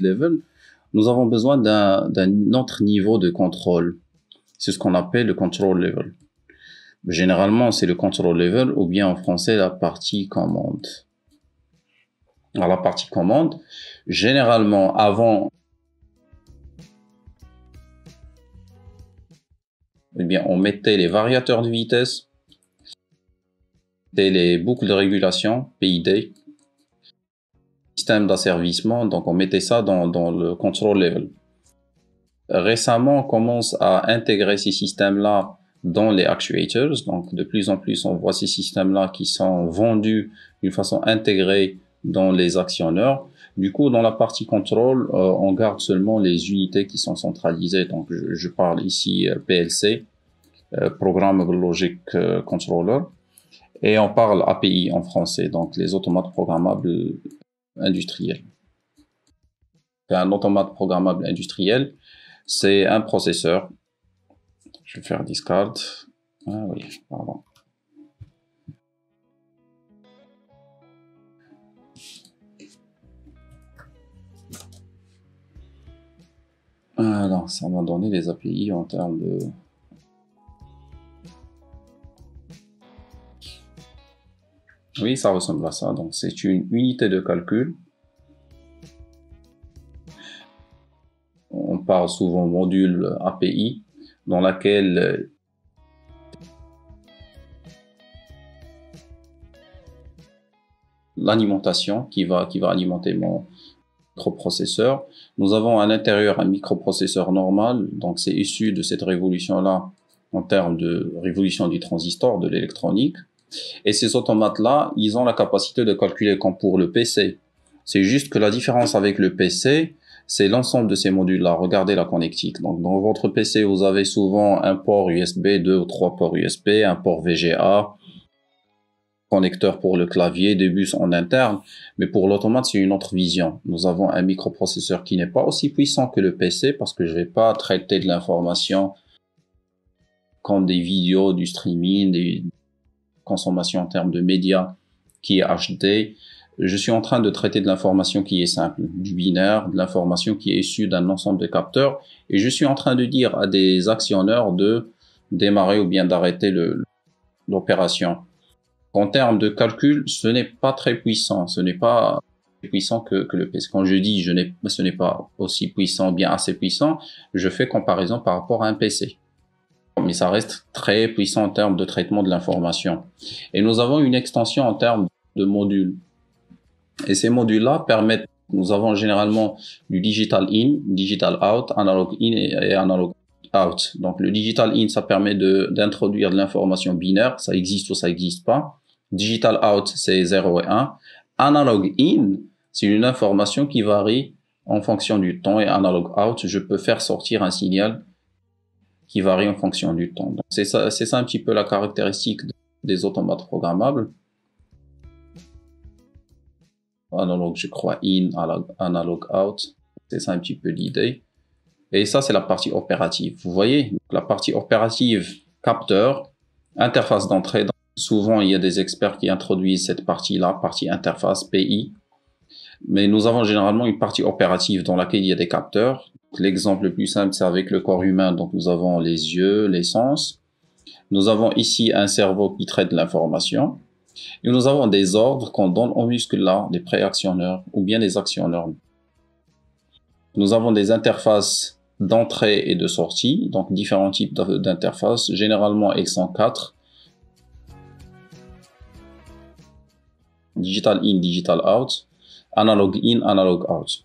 level, nous avons besoin d'un autre niveau de contrôle. C'est ce qu'on appelle le control level. Généralement, c'est le control level ou bien en français la partie commande. Alors la partie commande, généralement avant, eh bien, on mettait les variateurs de vitesse, les boucles de régulation, PID, système d'asservissement, donc on mettait ça dans le control level. Récemment, on commence à intégrer ces systèmes-là dans les actuators, donc de plus en plus on voit ces systèmes-là qui sont vendus d'une façon intégrée dans les actionneurs. Du coup, dans la partie contrôle, on garde seulement les unités qui sont centralisées, donc je parle ici PLC, Programmable Logic Controller, et on parle API en français, donc les automates programmables industriels. Un automate programmable industriel, c'est un processeur. Je vais faire discard. Ah oui, pardon. Alors, ça m'a donné les API en termes de... Oui, ça ressemble à ça. Donc, c'est une unité de calcul. On parle souvent module API, dans laquelle l'alimentation qui va alimenter mon microprocesseur. Nous avons à l'intérieur un microprocesseur normal, donc c'est issu de cette révolution-là en termes de révolution du transistor, de l'électronique. Et ces automates-là, ils ont la capacité de calculer comme pour le PC. C'est juste que la différence avec le PC, c'est l'ensemble de ces modules-là. Regardez la connectique. Donc, dans votre PC, vous avez souvent un port USB, 2 ou 3 ports USB, un port VGA, connecteur pour le clavier, des bus en interne. Mais pour l'automate, c'est une autre vision. Nous avons un microprocesseur qui n'est pas aussi puissant que le PC parce que je vais pas traiter de l'information comme des vidéos, du streaming, des consommations en termes de médias qui est HD. Je suis en train de traiter de l'information qui est simple, du binaire, de l'information qui est issue d'un ensemble de capteurs. Et je suis en train de dire à des actionneurs de démarrer ou bien d'arrêter l'opération. En termes de calcul, ce n'est pas très puissant. Ce n'est pas plus puissant que le PC. Quand je dis ce n'est pas aussi puissant, bien assez puissant, je fais comparaison par rapport à un PC. Mais ça reste très puissant en termes de traitement de l'information. Et nous avons une extension en termes de modules. Et ces modules-là permettent, nous avons généralement du digital in, digital out, analog in et analog out. Donc le digital in, ça permet d'introduire de l'information binaire, ça existe ou ça n'existe pas. Digital out, c'est 0 et 1. Analog in, c'est une information qui varie en fonction du temps, et analog out, je peux faire sortir un signal qui varie en fonction du temps. Donc c'est ça un petit peu la caractéristique des automates programmables. Analog, je crois, in, analog out. C'est ça un petit peu l'idée. Et ça, c'est la partie opérative. Vous voyez, la partie opérative, capteur, interface d'entrée. Souvent, il y a des experts qui introduisent cette partie-là, partie interface, PI. Mais nous avons généralement une partie opérative dans laquelle il y a des capteurs. L'exemple le plus simple, c'est avec le corps humain. Donc, nous avons les yeux, les sens. Nous avons ici un cerveau qui traite l'information. Et nous avons des ordres qu'on donne aux muscles-là, des préactionneurs ou bien des actionneurs. Nous avons des interfaces d'entrée et de sortie, donc différents types d'interfaces. Généralement, elles sont 4. Digital in, digital out, analog in, analog out.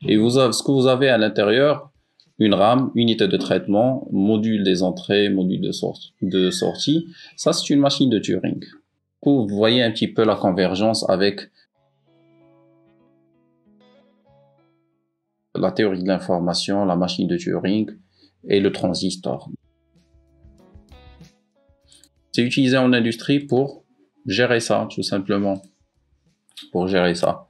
Et ce que vous avez à l'intérieur, une RAM, unité de traitement, module des entrées, module de sortie. Ça, c'est une machine de Turing. Du coup, vous voyez un petit peu la convergence avec la théorie de l'information, la machine de Turing et le transistor. C'est utilisé en industrie pour gérer ça, tout simplement. Pour gérer ça.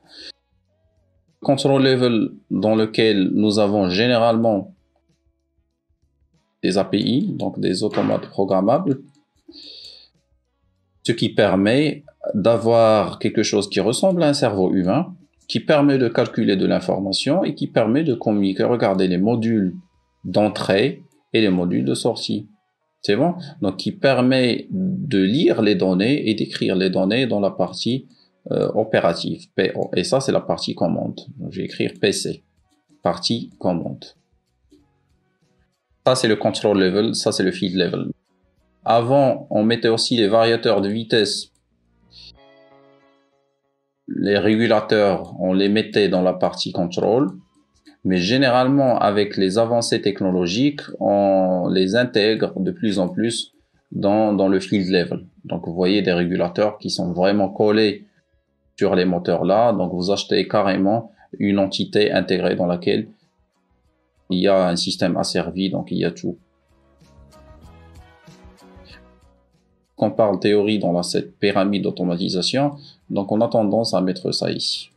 Control level dans lequel nous avons généralement des API, donc des automates programmables, ce qui permet d'avoir quelque chose qui ressemble à un cerveau humain, qui permet de calculer de l'information et qui permet de communiquer. Regardez les modules d'entrée et les modules de sortie. C'est bon? Donc, qui permet de lire les données et d'écrire les données dans la partie opérative. PO. Et ça, c'est la partie commande. Donc, je vais écrire PC. Partie commande. Ça, c'est le control level. Ça, c'est le field level. Avant, on mettait aussi les variateurs de vitesse. Les régulateurs, on les mettait dans la partie control. Mais généralement, avec les avancées technologiques, on les intègre de plus en plus dans le field level. Donc, vous voyez des régulateurs qui sont vraiment collés sur les moteurs là. Donc, vous achetez carrément une entité intégrée dans laquelle il y a un système asservi, donc il y a tout. Quand on parle théorie dans cette pyramide d'automatisation, donc on a tendance à mettre ça ici.